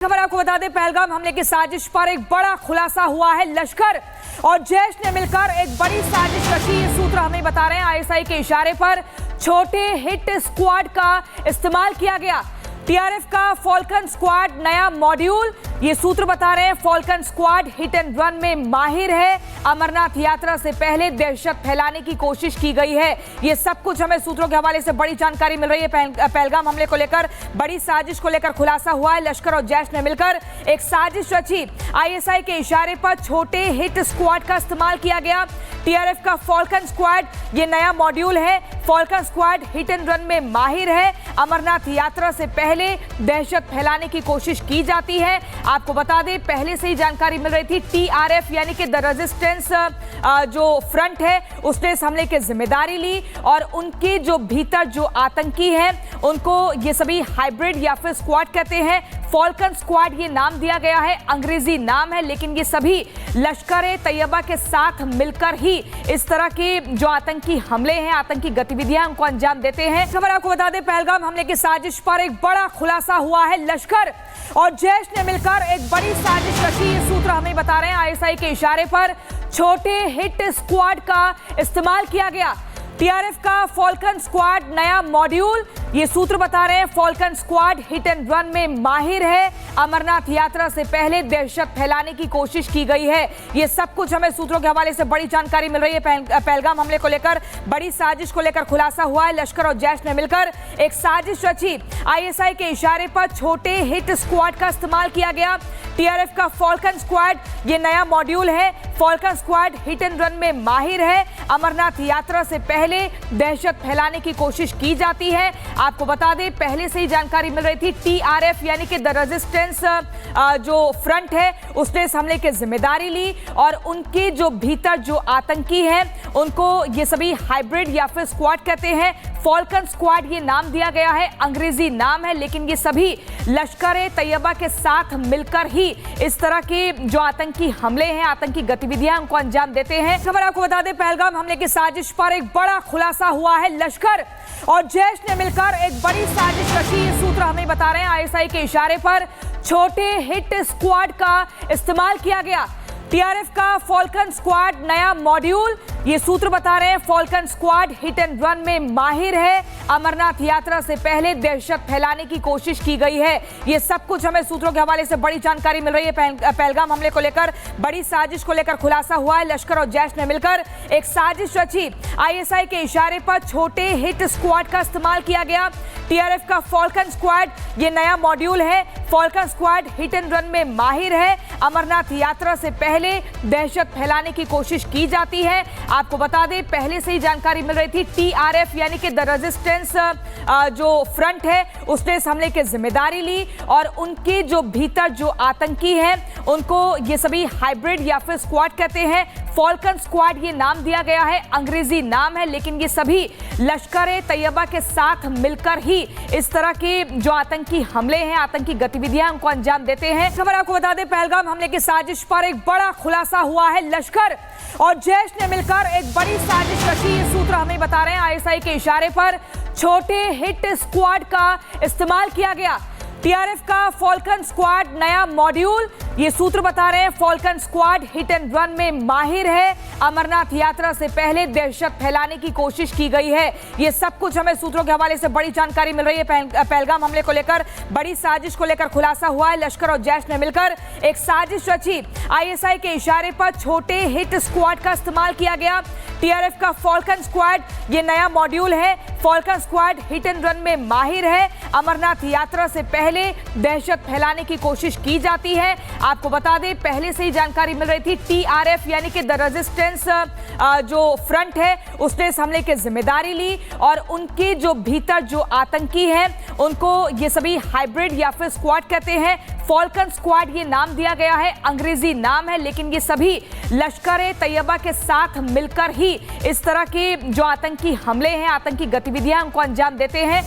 खबर आपको बता दें, पहलगाम हमले की साजिश पर एक बड़ा खुलासा हुआ है। लश्कर और जैश ने मिलकर एक बड़ी साजिश रची। ये सूत्र हमें बता रहे हैं आईएसआई के इशारे पर छोटे हिट स्क्वाड का इस्तेमाल किया गया। टीआरएफ का फॉल्कन स्क्वाड नया मॉड्यूल, ये सूत्र बता रहे हैं Falcon squad hit and run में माहिर है। अमरनाथ यात्रा से पहले दहशत फैलाने की कोशिश की गई है। ये सब कुछ हमें सूत्रों के हवाले से बड़ी जानकारी मिल रही है। पहलगाम हमले को लेकर बड़ी साजिश को लेकर खुलासा हुआ है। लश्कर और जैश ने मिलकर एक साजिश रची। आईएसआई के इशारे पर छोटे हिट स्क्वाड का इस्तेमाल किया गया। टीआरएफ का फॉल्कन स्क्वाड ये नया मॉड्यूल है। Falcon squad hit and run में माहिर है। अमरनाथ यात्रा से पहले दहशत फैलाने की कोशिश की जाती है। आपको बता दें, पहले से ही जानकारी मिल रही थी। टीआरएफ यानी कि द रेजिस्टेंस जो फ्रंट है उसने इस हमले की जिम्मेदारी ली और उनके जो भीतर जो आतंकी हैं उनको ये सभी हाइब्रिड या फिर स्क्वाड कहते हैं। फॉल्कन स्क्वाड ये नाम दिया गया है, अंग्रेजी नाम है, लेकिन ये सभी लश्कर तैयबा के साथ मिलकर ही इस तरह के जो आतंकी हमले हैं, आतंकी गतिविधियां उनको अंजाम देते हैं। खबर आपको बता दें, पहलगाम हमले की साजिश पर एक बड़ा खुलासा हुआ है। लश्कर और जैश ने मिलकर एक बड़ी साजिश रची। ये सूत्र हमें बता रहे हैं आईएसआई के इशारे पर छोटे हिट स्क्वाड का इस्तेमाल किया गया। टीआरएफ का फॉल्कन स्क्वाड नया मॉड्यूल, ये सूत्र बता रहे हैं Falcon squad hit and run में माहिर है। अमरनाथ यात्रा से पहले दहशत फैलाने की कोशिश की गई है। ये सब कुछ हमें सूत्रों के हवाले से बड़ी जानकारी मिल रही है। पहलगाम हमले को लेकर बड़ी साजिश को लेकर खुलासा हुआ है। लश्कर और जैश ने मिलकर एक साजिश रची। आईएसआई के इशारे पर छोटे हिट स्क्वाड का इस्तेमाल किया गया। टीआरएफ का फॉल्कन स्क्वाड ये नया मॉड्यूल है। Falcon squad hit and run में माहिर है। अमरनाथ यात्रा से पहले दहशत फैलाने की कोशिश की जाती है। आपको बता दें, पहले से ही जानकारी मिल रही थी। टीआरएफ यानी कि द रेजिस्टेंस जो फ्रंट है उसने इस हमले की जिम्मेदारी ली और उनके जो भीतर जो आतंकी हैं उनको ये सभी हाइब्रिड या फिर स्क्वाड कहते हैं। फॉल्कन स्क्वाड ये नाम दिया गया है, अंग्रेजी नाम है, लेकिन ये सभी लश्कर तैयबा के साथ मिलकर ही इस तरह के जो आतंकी हमले हैं, आतंकी गतिविधियां उनको अंजाम देते हैं। खबर आपको बता दें, पहलगाम हमले की साजिश पर एक बड़ा खुलासा हुआ है। लश्कर और जैश ने मिलकर एक बड़ी साजिश रची। ये सूत्र हमें बता रहे हैं आईएसआई के इशारे पर छोटे हिट स्क्वाड का इस्तेमाल किया गया। टीआरएफ का फॉल्कन स्क्वाड नया मॉड्यूल, ये सूत्र बता रहे हैं Falcon squad hit and run में माहिर है। अमरनाथ यात्रा से पहले दहशत फैलाने की कोशिश की गई है। ये सब कुछ हमें सूत्रों के हवाले से बड़ी जानकारी मिल रही है। पहलगाम हमले को लेकर बड़ी साजिश को लेकर खुलासा हुआ है। लश्कर और जैश ने मिलकर एक साजिश रची। आईएसआई के इशारे पर छोटे हिट स्क्वाड का इस्तेमाल किया गया। टीआरएफ का फॉल्कन स्क्वाड ये नया मॉड्यूल है। Falcon squad hit and run में माहिर है। अमरनाथ यात्रा से पहले दहशत फैलाने की कोशिश की जाती है। आपको बता दें, पहले से ही जानकारी मिल रही थी। टीआरएफ यानी कि द रेजिस्टेंस जो फ्रंट है उसने इस हमले की जिम्मेदारी ली और उनके जो भीतर जो आतंकी हैं उनको ये सभी हाइब्रिड या फिर स्क्वाड कहते हैं। फॉल्कन स्क्वाड ये नाम दिया गया है, अंग्रेजी नाम है, लेकिन ये सभी लश्कर तैयबा के साथ मिलकर ही इस तरह के जो आतंकी हमले हैं, आतंकी गतिविधियां उनको अंजाम देते हैं। खबर आपको बता दें, पहलगाम हमले की साजिश पर एक बड़ा खुलासा हुआ है। लश्कर और जैश ने मिलकर एक बड़ी साजिश रची। ये सूत्र हमें बता रहे हैं आईएसआई के इशारे पर छोटे हिट स्क्वाड का इस्तेमाल किया गया। टीआरएफ का फॉल्कन स्क्वाड नया मॉड्यूल, ये सूत्र बता रहे हैं Falcon squad hit and run में माहिर है। अमरनाथ यात्रा से पहले दहशत फैलाने की कोशिश की गई है। ये सब कुछ हमें सूत्रों के हवाले से बड़ी जानकारी मिल रही है। पहलगाम हमले को लेकर बड़ी साजिश को लेकर खुलासा हुआ है। लश्कर और जैश ने मिलकर एक साजिश रची। आईएसआई के इशारे पर छोटे हिट स्क्वाड का इस्तेमाल किया गया। टीआरएफ का फॉल्कन स्क्वाड ये नया मॉड्यूल है। Falcon squad hit and run में माहिर है। अमरनाथ यात्रा से पहले दहशत फैलाने की कोशिश की जाती है। आपको बता दें, पहले से ही जानकारी मिल रही थी। टीआरएफ यानी कि द रेजिस्टेंस जो फ्रंट है उसने इस हमले की जिम्मेदारी ली और उनके जो भीतर जो आतंकी हैं उनको ये सभी हाइब्रिड या फिर स्क्वाड कहते हैं। फॉल्कन स्क्वाड ये नाम दिया गया है, अंग्रेजी नाम है, लेकिन ये सभी लश्कर तैयबा के साथ मिलकर ही इस तरह के जो आतंकी हमले हैं, आतंकी गतिविधियां उनको अंजाम देते हैं।